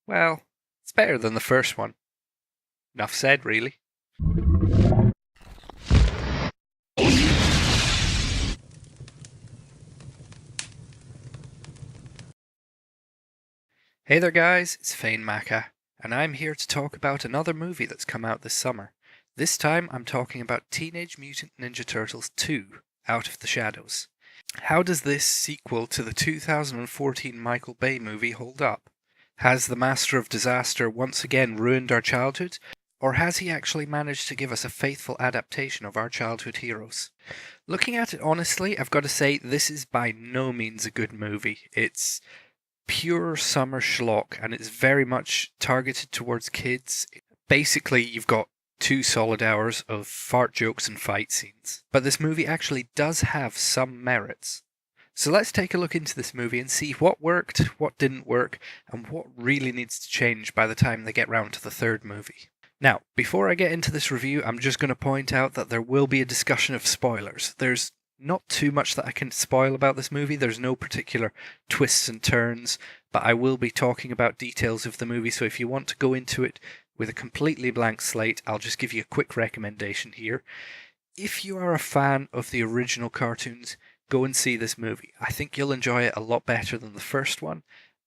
Well, it's better than the first one. Enough said, really. Hey there, guys, it's Fainmaca, and I'm here to talk about another movie that's come out this summer. This time I'm talking about Teenage Mutant Ninja Turtles 2 Out of the Shadows. How does this sequel to the 2014 Michael Bay movie hold up? Has the Master of Disaster once again ruined our childhood, or has he actually managed to give us a faithful adaptation of our childhood heroes? Looking at it honestly, I've got to say this is by no means a good movie. It's pure summer schlock and it's very much targeted towards kids. Basically, you've got 2 solid hours of fart jokes and fight scenes. But this movie actually does have some merits. So let's take a look into this movie and see what worked, what didn't work, and what really needs to change by the time they get round to the third movie. Now, before I get into this review, I'm just going to point out that there will be a discussion of spoilers. There's not too much that I can spoil about this movie. There's no particular twists and turns, but I will be talking about details of the movie, so if you want to go into it with a completely blank slate, I'll just give you a quick recommendation here. If you are a fan of the original cartoons, go and see this movie. I think you'll enjoy it a lot better than the first one.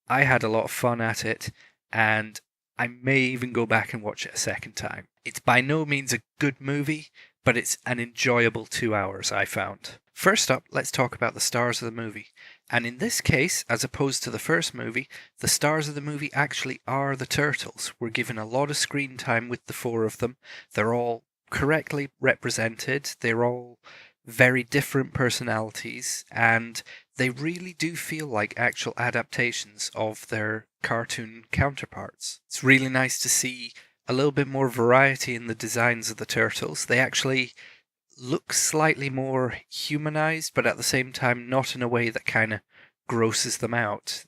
I had a lot of fun at it, and I may even go back and watch it a second time. It's by no means a good movie, but it's an enjoyable 2 hours, I found. First up, let's talk about the stars of the movie. And in this case, as opposed to the first movie, the stars of the movie actually are the turtles. We're given a lot of screen time with the four of them. They're all correctly represented. They're all very different personalities, and they really do feel like actual adaptations of their cartoon counterparts. It's really nice to see a little bit more variety in the designs of the turtles. They actually look slightly more humanized, but at the same time, not in a way that kind of grosses them out.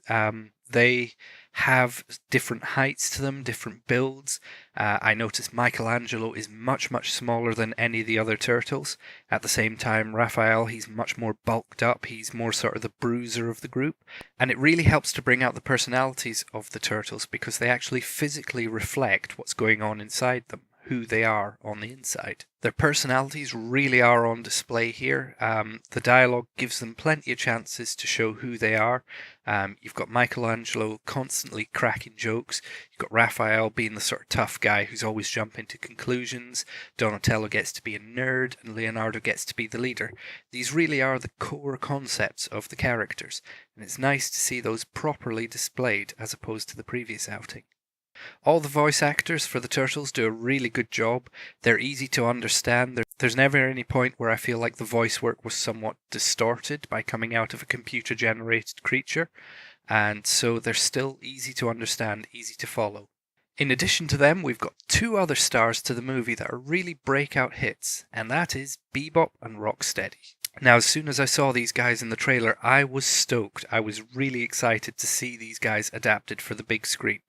They have different heights to them, different builds. I noticed Michelangelo is much, much smaller than any of the other turtles. At the same time, Raphael, he's much more bulked up. He's more sort of the bruiser of the group. And it really helps to bring out the personalities of the turtles because they actually physically reflect what's going on inside them, who they are on the inside. Their personalities really are on display here. The dialogue gives them plenty of chances to show who they are. You've got Michelangelo constantly cracking jokes. You've got Raphael being the sort of tough guy who's always jumping to conclusions. Donatello gets to be a nerd, and Leonardo gets to be the leader. These really are the core concepts of the characters, and it's nice to see those properly displayed as opposed to the previous outing. All the voice actors for the Turtles do a really good job. They're easy to understand. There's never any point where I feel like the voice work was somewhat distorted by coming out of a computer generated creature, and so they're still easy to understand, easy to follow. In addition to them, we've got two other stars to the movie that are really breakout hits, and that is Bebop and Rocksteady. Now, as soon as I saw these guys in the trailer, I was stoked. I was really excited to see these guys adapted for the big screen.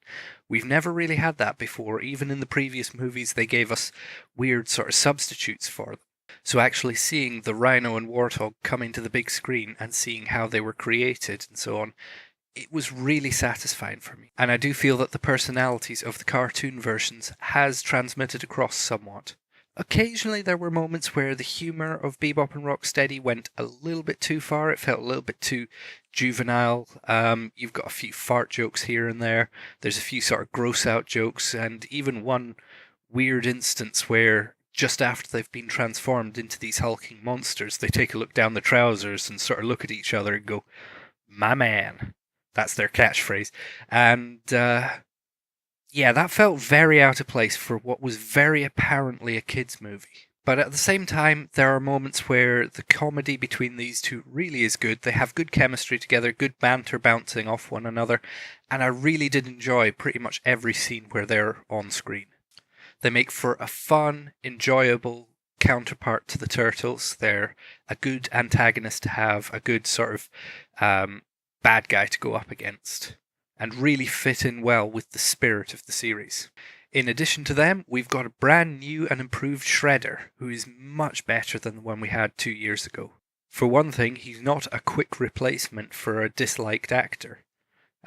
We've never really had that before. Even in the previous movies, they gave us weird sort of substitutes for them. So actually seeing the Rhino and Warthog coming to the big screen and seeing how they were created and so on, it was really satisfying for me. And I do feel that the personalities of the cartoon versions has transmitted across somewhat. Occasionally there were moments where the humour of Bebop and Rocksteady went a little bit too far. It felt a little bit too juvenile. You've got a few fart jokes here and there. There's a few sort of gross out jokes, and even one weird instance where just after they've been transformed into these hulking monsters, they take a look down the trousers and sort of look at each other and go, "My man." That's their catchphrase. And yeah, that felt very out of place for what was very apparently a kids' movie. But at the same time, there are moments where the comedy between these two really is good. They have good chemistry together, good banter bouncing off one another, and I really did enjoy pretty much every scene where they're on screen. They make for a fun, enjoyable counterpart to the Turtles. They're a good antagonist to have, a good sort of bad guy to go up against, and really fit in well with the spirit of the series. In addition to them, we've got a brand new and improved Shredder, who is much better than the one we had 2 years ago. For one thing, he's not a quick replacement for a disliked actor.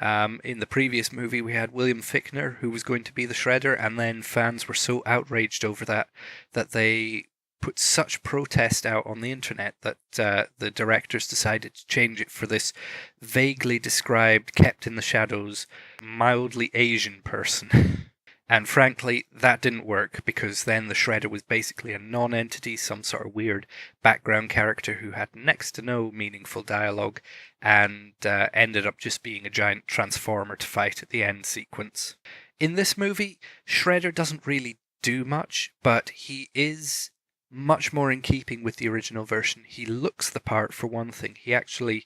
In the previous movie, we had William Fichtner, who was going to be the Shredder, and then fans were so outraged over that they put such protest out on the internet that the directors decided to change it for this vaguely described, kept in the shadows, mildly Asian person. And frankly, that didn't work because then the Shredder was basically a non-entity, some sort of weird background character who had next to no meaningful dialogue and ended up just being a giant transformer to fight at the end sequence. In this movie, Shredder doesn't really do much, but he is much more in keeping with the original version. He looks the part for one thing. He actually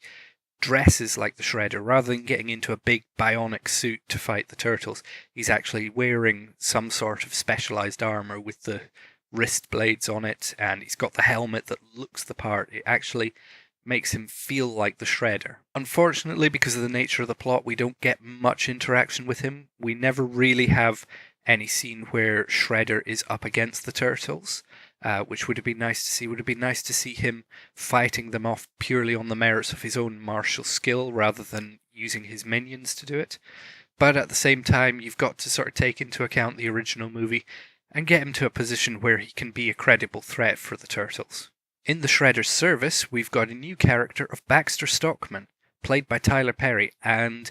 dresses like the Shredder. Rather than getting into a big bionic suit to fight the turtles, he's actually wearing some sort of specialized armor with the wrist blades on it, and he's got the helmet that looks the part. It actually makes him feel like the Shredder. Unfortunately, because of the nature of the plot, we don't get much interaction with him. We never really have any scene where Shredder is up against the turtles, which would have been nice to see. Would have been nice to see him fighting them off purely on the merits of his own martial skill rather than using his minions to do it. But at the same time, you've got to sort of take into account the original movie and get him to a position where he can be a credible threat for the turtles. In the Shredder's service, we've got a new character of Baxter Stockman, played by Tyler Perry, and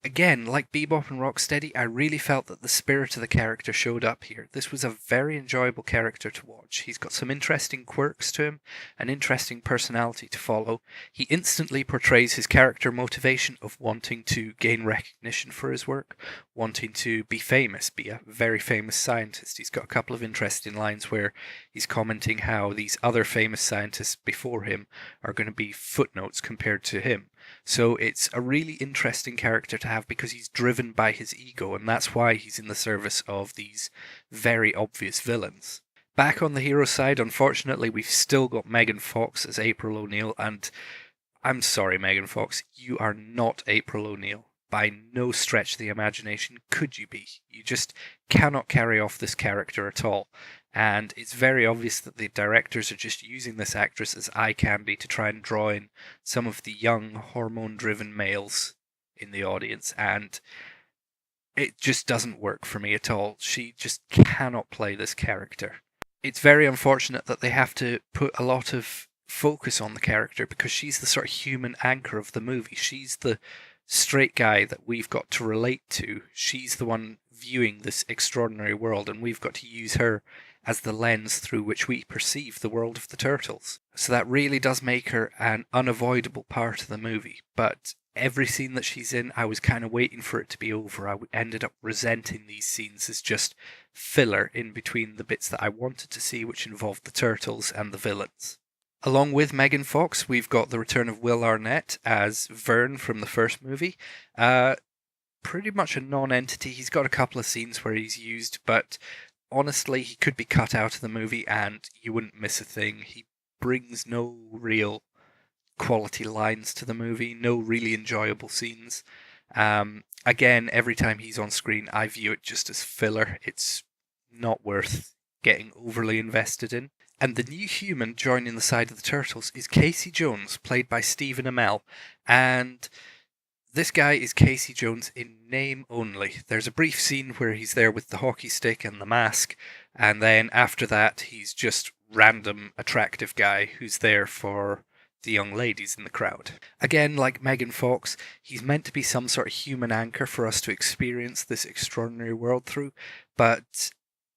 again, like Bebop and Rocksteady, I really felt that the spirit of the character showed up here. This was a very enjoyable character to watch. He's got some interesting quirks to him, an interesting personality to follow. He instantly portrays his character motivation of wanting to gain recognition for his work, wanting to be famous, be a very famous scientist. He's got a couple of interesting lines where he's commenting how these other famous scientists before him are going to be footnotes compared to him. So it's a really interesting character to have because he's driven by his ego, and that's why he's in the service of these very obvious villains. Back on the hero side, unfortunately, we've still got Megan Fox as April O'Neil, and I'm sorry, Megan Fox, you are not April O'Neil. By no stretch of the imagination could you be. You just cannot carry off this character at all. And it's very obvious that the directors are just using this actress as eye candy to try and draw in some of the young, hormone-driven males in the audience. And it just doesn't work for me at all. She just cannot play this character. It's very unfortunate that they have to put a lot of focus on the character because she's the sort of human anchor of the movie. She's the straight guy that we've got to relate to. She's the one viewing this extraordinary world, and we've got to use her as the lens through which we perceive the world of the turtles. So that really does make her an unavoidable part of the movie. But every scene that she's in, I was kind of waiting for it to be over. I ended up resenting these scenes as just filler in between the bits that I wanted to see, which involved the turtles and the villains. Along with Megan Fox, we've got the return of Will Arnett as Vern from the first movie. Pretty much a non-entity. He's got a couple of scenes where he's used, but honestly, he could be cut out of the movie and you wouldn't miss a thing. He brings no real quality lines to the movie, no really enjoyable scenes. Again, every time he's on screen, I view it just as filler. It's not worth getting overly invested in. And the new human joining the side of the turtles is Casey Jones, played by Stephen Amell. And this guy is Casey Jones in name only. There's a brief scene where he's there with the hockey stick and the mask, and then after that he's just random attractive guy who's there for the young ladies in the crowd. Again, like Megan Fox, he's meant to be some sort of human anchor for us to experience this extraordinary world through, but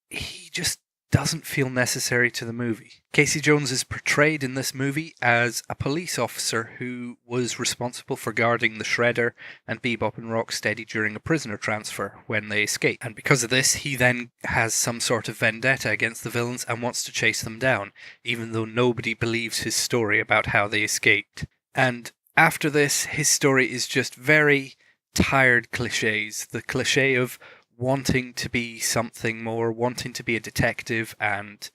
he just doesn't feel necessary to the movie. Casey Jones is portrayed in this movie as a police officer who was responsible for guarding the Shredder and Bebop and Rocksteady during a prisoner transfer when they escape. And because of this, he then has some sort of vendetta against the villains and wants to chase them down, even though nobody believes his story about how they escaped. And after this, his story is just very tired cliches. The cliche of wanting to be something more, wanting to be a detective, and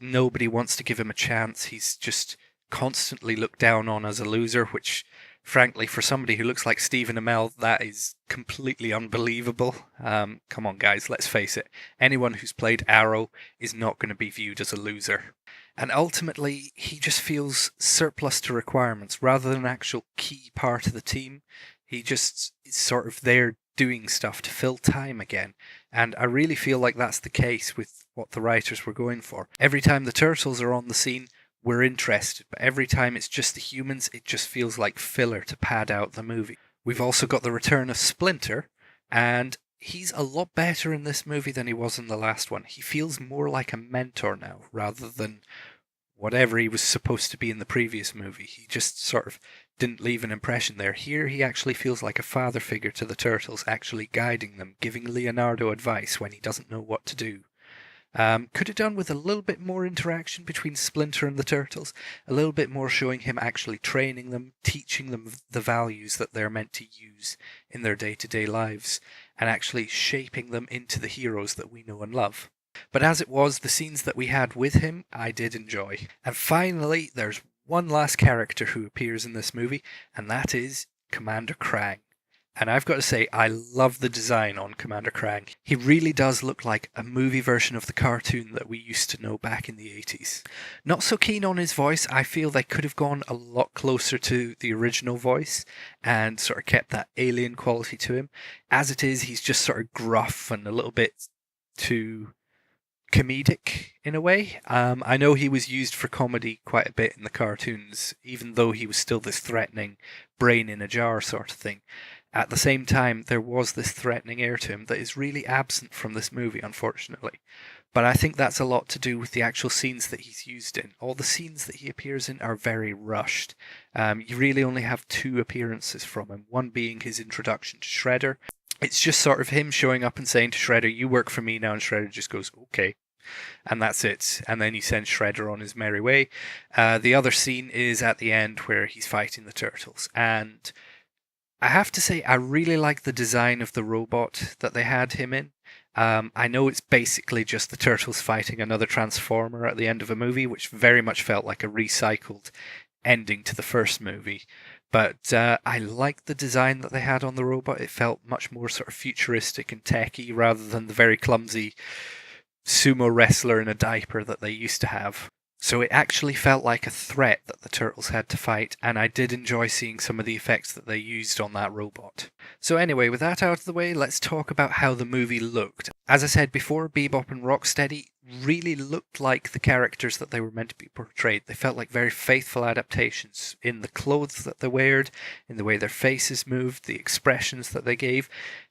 nobody wants to give him a chance. He's just constantly looked down on as a loser, which, frankly, for somebody who looks like Stephen Amell, that is completely unbelievable. Come on, guys, let's face it. Anyone who's played Arrow is not going to be viewed as a loser. And ultimately, he just feels surplus to requirements rather than an actual key part of the team. He just is sort of there doing stuff to fill time again. And I really feel like that's the case with what the writers were going for. Every time the turtles are on the scene, we're interested, but every time it's just the humans, it just feels like filler to pad out the movie. We've also got the return of Splinter, and he's a lot better in this movie than he was in the last one. He feels more like a mentor now, rather than whatever he was supposed to be in the previous movie. He just sort of didn't leave an impression there. Here he actually feels like a father figure to the turtles, actually guiding them, giving Leonardo advice when he doesn't know what to do. Could have done with a little bit more interaction between Splinter and the turtles, a little bit more showing him actually training them, teaching them the values that they're meant to use in their day-to-day lives, and actually shaping them into the heroes that we know and love. But as it was, the scenes that we had with him, I did enjoy. And finally, there's one last character who appears in this movie, and that is Commander Krang. And I've got to say, I love the design on Commander Krang. He really does look like a movie version of the cartoon that we used to know back in the 80s. Not so keen on his voice. I feel they could have gone a lot closer to the original voice and sort of kept that alien quality to him. As it is, he's just sort of gruff and a little bit too comedic in a way. I know he was used for comedy quite a bit in the cartoons, even though he was still this threatening brain in a jar sort of thing. At the same time, there was this threatening air to him that is really absent from this movie, unfortunately. But I think that's a lot to do with the actual scenes that he's used in. All the scenes that he appears in are very rushed. You really only have 2 appearances from him, one being his introduction to Shredder. It's just sort of him showing up and saying to Shredder, "You work for me now," and Shredder just goes, "Okay." And that's it. And then he sends Shredder on his merry way. The other scene is at the end where he's fighting the turtles. And I have to say, I really like the design of the robot that they had him in. I know it's basically just the turtles fighting another Transformer at the end of a movie, which very much felt like a recycled ending to the first movie. But I liked the design that they had on the robot. It felt much more sort of futuristic and techy rather than the very clumsy sumo wrestler in a diaper that they used to have. So it actually felt like a threat that the turtles had to fight, and I did enjoy seeing some of the effects that they used on that robot. So anyway, with that out of the way, let's talk about how the movie looked. As I said before, Bebop and Rocksteady really looked like the characters that they were meant to be portrayed. They felt like very faithful adaptations in the clothes that they wore, in the way their faces moved, the expressions that they gave.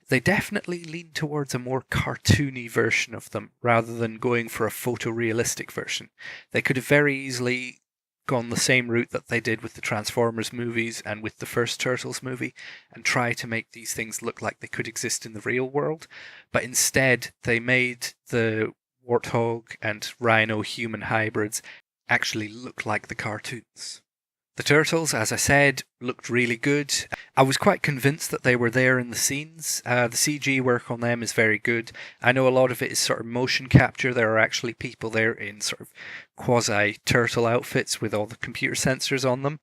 They definitely leaned towards a more cartoony version of them rather than going for a photorealistic version. They could have very easily gone the same route that they did with the Transformers movies and with the first Turtles movie and try to make these things look like they could exist in the real world. But instead, they made the Warthog and Rhino human hybrids actually look like the cartoons. The turtles, as I said, looked really good. I was quite convinced that they were there in the scenes. The CG work on them is very good. I know a lot of it is sort of motion capture. There are actually people there in sort of quasi-turtle outfits with all the computer sensors on them.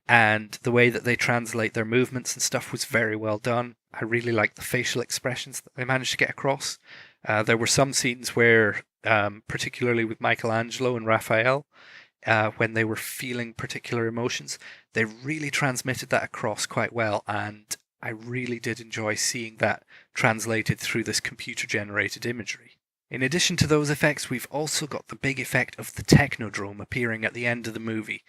And the way that they translate their movements and stuff was very well done. I really liked the facial expressions that they managed to get across. There were some scenes where, particularly with Michelangelo and Raphael, when they were feeling particular emotions, they really transmitted that across quite well, and I really did enjoy seeing that translated through this computer-generated imagery. In addition to those effects, we've also got the big effect of the Technodrome appearing at the end of the movie.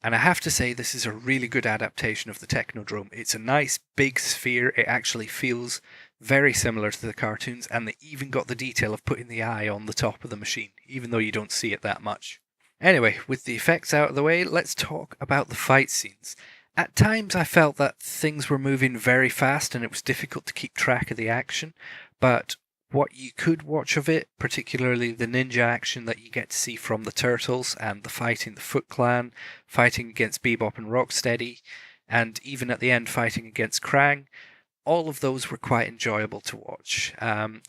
And I have to say, this is a really good adaptation of the Technodrome. It's a nice big sphere. It actually feels very similar to the cartoons, and they even got the detail of putting the eye on the top of the machine, even though you don't see it that much. Anyway, with the effects out of the way, let's talk about the fight scenes. At times I felt that things were moving very fast and it was difficult to keep track of the action, but what you could watch of it, particularly the ninja action that you get to see from the Turtles and the fighting the Foot Clan, fighting against Bebop and Rocksteady, and even at the end fighting against Krang, all of those were quite enjoyable to watch.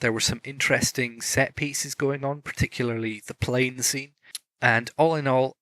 There were some interesting set pieces going on, particularly the plane scene. And all in all,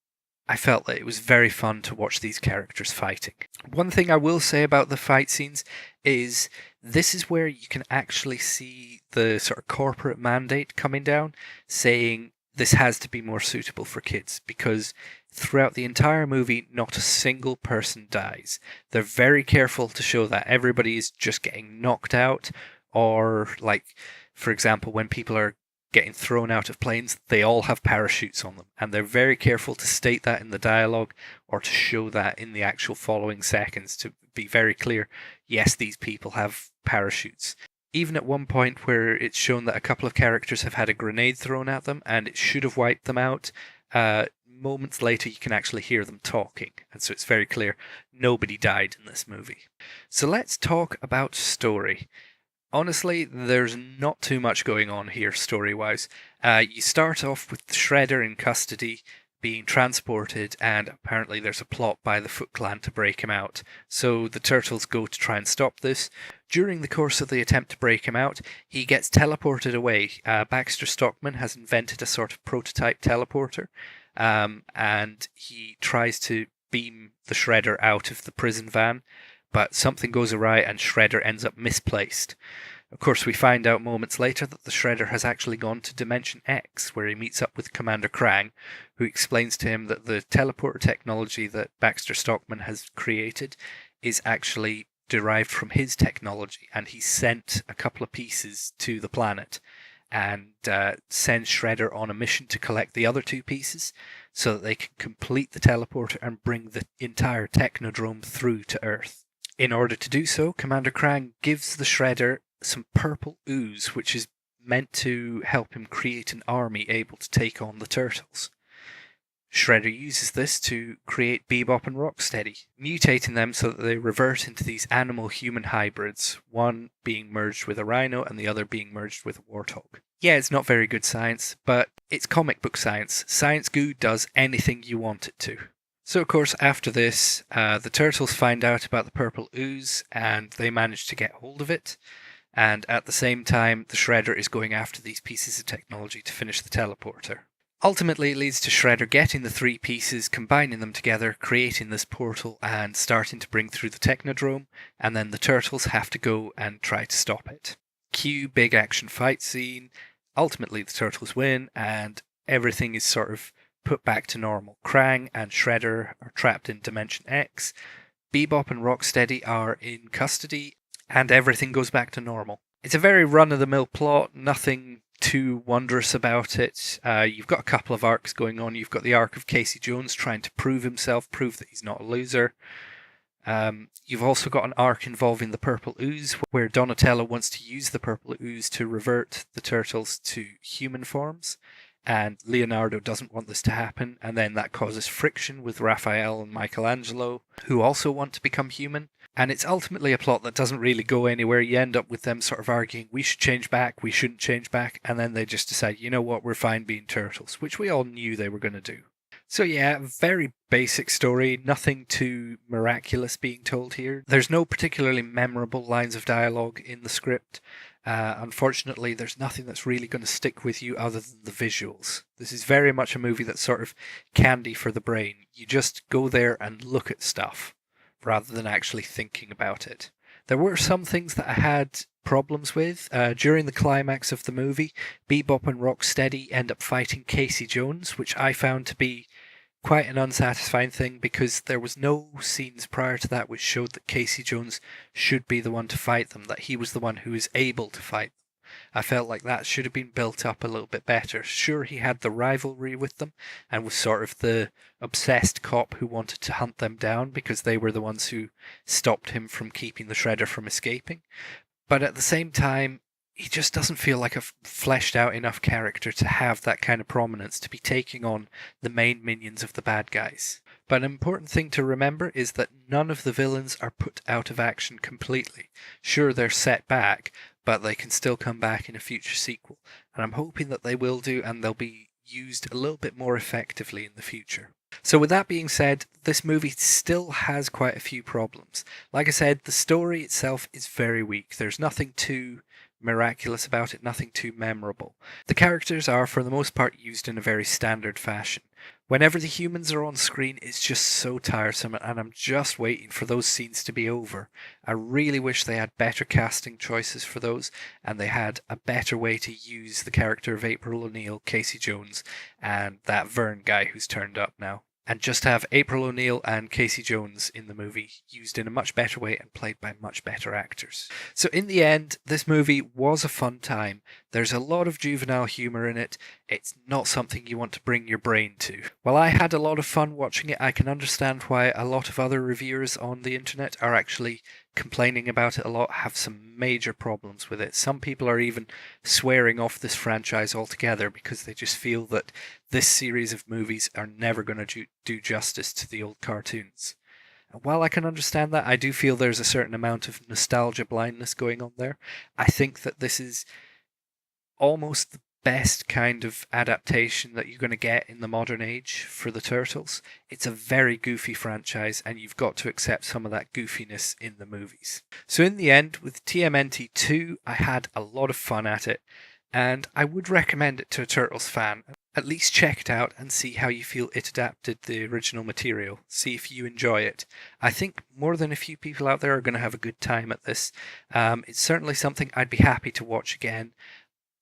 I felt that it was very fun to watch these characters fighting. One thing I will say about the fight scenes is this is where you can actually see the sort of corporate mandate coming down, saying this has to be more suitable for kids because throughout the entire movie, not a single person dies. They're very careful to show that everybody is just getting knocked out, or, like, for example, when people are getting thrown out of planes, they all have parachutes on them. And they're very careful to state that in the dialogue or to show that in the actual following seconds to be very clear, yes, these people have parachutes. Even at one point where it's shown that a couple of characters have had a grenade thrown at them and it should have wiped them out, moments later you can actually hear them talking. And so it's very clear nobody died in this movie. So let's talk about story. Honestly, there's not too much going on here story-wise. You start off with the Shredder in custody, being transported, and apparently there's a plot by the Foot Clan to break him out. So the Turtles go to try and stop this. During the course of the attempt to break him out, he gets teleported away. Baxter Stockman has invented a sort of prototype teleporter, and he tries to beam the Shredder out of the prison van, but something goes awry and Shredder ends up misplaced. Of course, we find out moments later that the Shredder has actually gone to Dimension X, where he meets up with Commander Krang, who explains to him that the teleporter technology that Baxter Stockman has created is actually derived from his technology, and he sent a couple of pieces to the planet and sends Shredder on a mission to collect the other two pieces so that they can complete the teleporter and bring the entire Technodrome through to Earth. In order to do so, Commander Krang gives the Shredder some purple ooze, which is meant to help him create an army able to take on the Turtles. Shredder uses this to create Bebop and Rocksteady, mutating them so that they revert into these animal-human hybrids, one being merged with a rhino and the other being merged with a warthog. Yeah, it's not very good science, but it's comic book science. Science Goo does anything you want it to. So, of course, after this, the Turtles find out about the purple ooze, and they manage to get hold of it. And at the same time, the Shredder is going after these pieces of technology to finish the teleporter. Ultimately, it leads to Shredder getting the three pieces, combining them together, creating this portal, and starting to bring through the Technodrome, and then the Turtles have to go and try to stop it. Cue big action fight scene. Ultimately, the Turtles win, and everything is sort of put back to normal. Krang and Shredder are trapped in Dimension X. Bebop and Rocksteady are in custody, and everything goes back to normal. It's a very run-of-the-mill plot, nothing too wondrous about it. You've got a couple of arcs going on. You've got the arc of Casey Jones trying to prove himself, prove that he's not a loser. You've also got an arc involving the purple ooze, where Donatello wants to use the purple ooze to revert the Turtles to human forms, and Leonardo doesn't want this to happen, and then that causes friction with Raphael and Michelangelo, who also want to become human. And it's ultimately a plot that doesn't really go anywhere. You end up with them sort of arguing, we should change back, we shouldn't change back, and then they just decide, you know what, we're fine being turtles, which we all knew they were going to do. So yeah, very basic story, nothing too miraculous being told here. There's no particularly memorable lines of dialogue in the script. Unfortunately, there's nothing that's really going to stick with you other than the visuals. This is very much a movie that's sort of candy for the brain. You just go there and look at stuff, rather than actually thinking about it. There were some things that I had problems with. During the climax of the movie, Bebop and Rocksteady end up fighting Casey Jones, which I found to be quite an unsatisfying thing because there was no scenes prior to that which showed that Casey Jones should be the one to fight them, that he was the one who is able to fight them. I felt like that should have been built up a little bit better. Sure, he had the rivalry with them and was sort of the obsessed cop who wanted to hunt them down because they were the ones who stopped him from keeping the Shredder from escaping. But at the same time, he just doesn't feel like a fleshed out enough character to have that kind of prominence to be taking on the main minions of the bad guys. But an important thing to remember is that none of the villains are put out of action completely. Sure, they're set back, but they can still come back in a future sequel. And I'm hoping that they will do, and they'll be used a little bit more effectively in the future. So with that being said, this movie still has quite a few problems. Like I said, the story itself is very weak. There's nothing too miraculous about it, nothing too memorable. The characters are, for the most part, used in a very standard fashion. Whenever the humans are on screen, it's just so tiresome, and I'm just waiting for those scenes to be over. I really wish they had better casting choices for those, and they had a better way to use the character of April O'Neil, Casey Jones, and that Vern guy who's turned up now. And just have April O'Neil and Casey Jones in the movie used in a much better way and played by much better actors. So in the end, this movie was a fun time. There's a lot of juvenile humour in it. It's not something you want to bring your brain to. While I had a lot of fun watching it, I can understand why a lot of other reviewers on the internet are actually complaining about it a lot, have some major problems with it. Some people are even swearing off this franchise altogether because they just feel that this series of movies are never going to do justice to the old cartoons. And while I can understand that, I do feel there's a certain amount of nostalgia blindness going on there. I think that this is almost the best kind of adaptation that you're going to get in the modern age for the Turtles. It's a very goofy franchise, and you've got to accept some of that goofiness in the movies. So in the end, with TMNT 2, I had a lot of fun at it, and I would recommend it to a Turtles fan. At least check it out and see how you feel it adapted the original material. See if you enjoy it. I think more than a few people out there are going to have a good time at this. It's certainly something I'd be happy to watch again.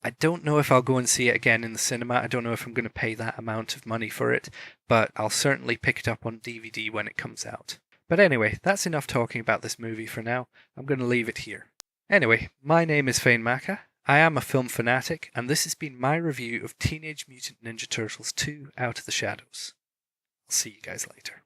I don't know if I'll go and see it again in the cinema. I don't know if I'm going to pay that amount of money for it, but I'll certainly pick it up on DVD when it comes out. But anyway, that's enough talking about this movie for now. I'm going to leave it here. Anyway, my name is Fainmaca. I am a film fanatic, and this has been my review of Teenage Mutant Ninja Turtles 2 Out of the Shadows. I'll see you guys later.